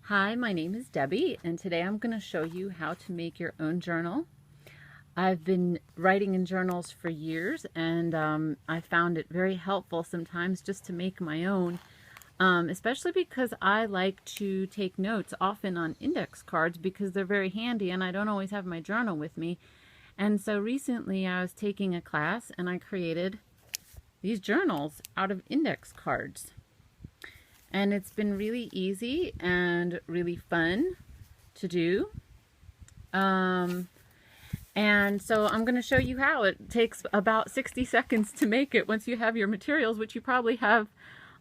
Hi, my name is Debbie, and today I'm going to show you how to make your own journal. I've been writing in journals for years, and I found it very helpful sometimes just to make my own, especially because I like to take notes often on index cards because they're very handy and I don't always have my journal with me. And so recently I was taking a class and I created these journals out of index cards. And it's been really easy and really fun to do. And so I'm going to show you how. It takes about 60 seconds to make it once you have your materials, which you probably have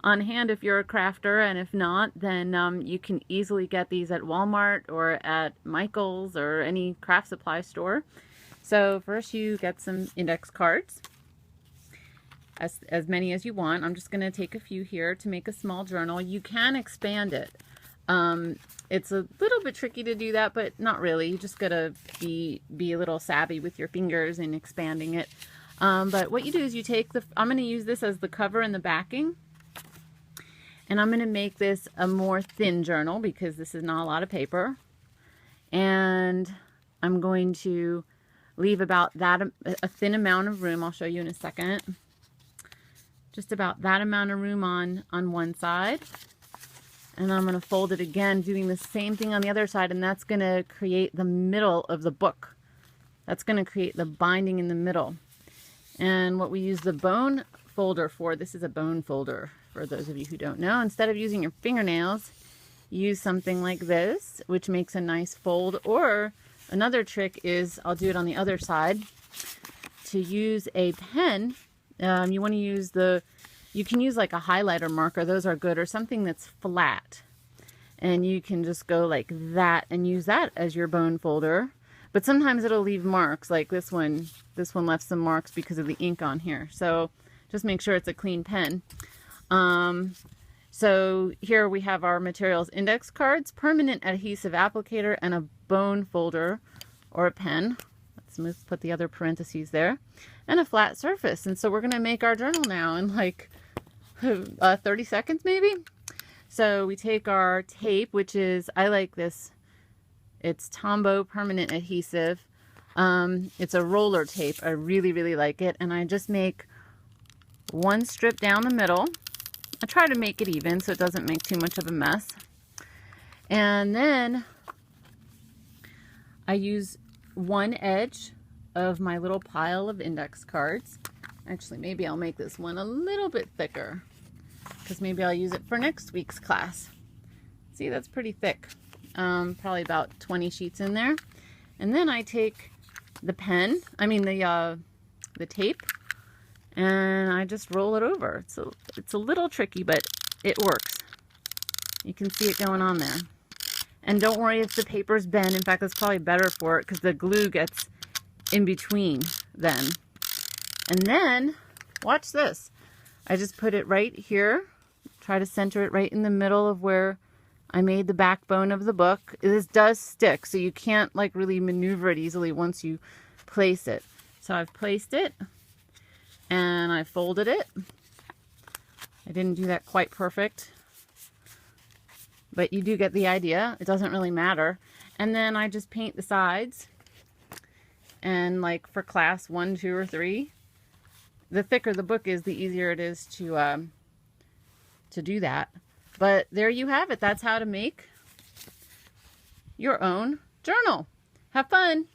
on hand if you're a crafter, and if not, then you can easily get these at Walmart or at Michael's or any craft supply store. So first you get some index cards. As many as you want. I'm just going to take a few here to make a small journal. You can expand it. It's a little bit tricky to do that, but not really. You just got to be a little savvy with your fingers in expanding it. But what you do is you take I'm going to use this as the cover and the backing. And I'm going to make this a more thin journal because this is not a lot of paper. And I'm going to leave about a thin amount of room. I'll show you in a second. Just about that amount of room on one side. And I'm going to fold it again, doing the same thing on the other side, and that's going to create the middle of the book. That's going to create the binding in the middle. And what we use the bone folder for, this is a bone folder for those of you who don't know. Instead of using your fingernails, use something like this, which makes a nice fold. Or another trick is, I'll do it on the other side, to use a pen. You want to use you can use like a highlighter marker, those are good, or something that's flat. And you can just go like that and use that as your bone folder. But sometimes it'll leave marks, like this one left some marks because of the ink on here. So just make sure it's a clean pen. So here we have our materials: index cards, permanent adhesive applicator, and a bone folder or a pen. Let's put the other parentheses there, and a flat surface. And so we're going to make our journal now in like 30 seconds maybe. So we take our tape, which is, I like this, it's Tombow permanent adhesive. It's a roller tape. I really like it. And I just make one strip down the middle. I try to make it even so it doesn't make too much of a mess. And then I use one edge of my little pile of index cards. Actually, maybe I'll make this one a little bit thicker because maybe I'll use it for next week's class. See, that's pretty thick. Probably about 20 sheets in there. And then I take the tape, and I just roll it over. It's a little tricky, but it works. You can see it going on there. And don't worry if the paper's bent. In fact, that's probably better for it because the glue gets in between then. And then, watch this. I just put it right here. Try to center it right in the middle of where I made the backbone of the book. This does stick, so you can't like really maneuver it easily once you place it. So I've placed it, and I folded it. I didn't do that quite perfect, but you do get the idea. It doesn't really matter. And then I just paint the sides. And like for class 1, 2, or 3, the thicker the book is, the easier it is to do that. But there you have it. That's how to make your own journal. Have fun.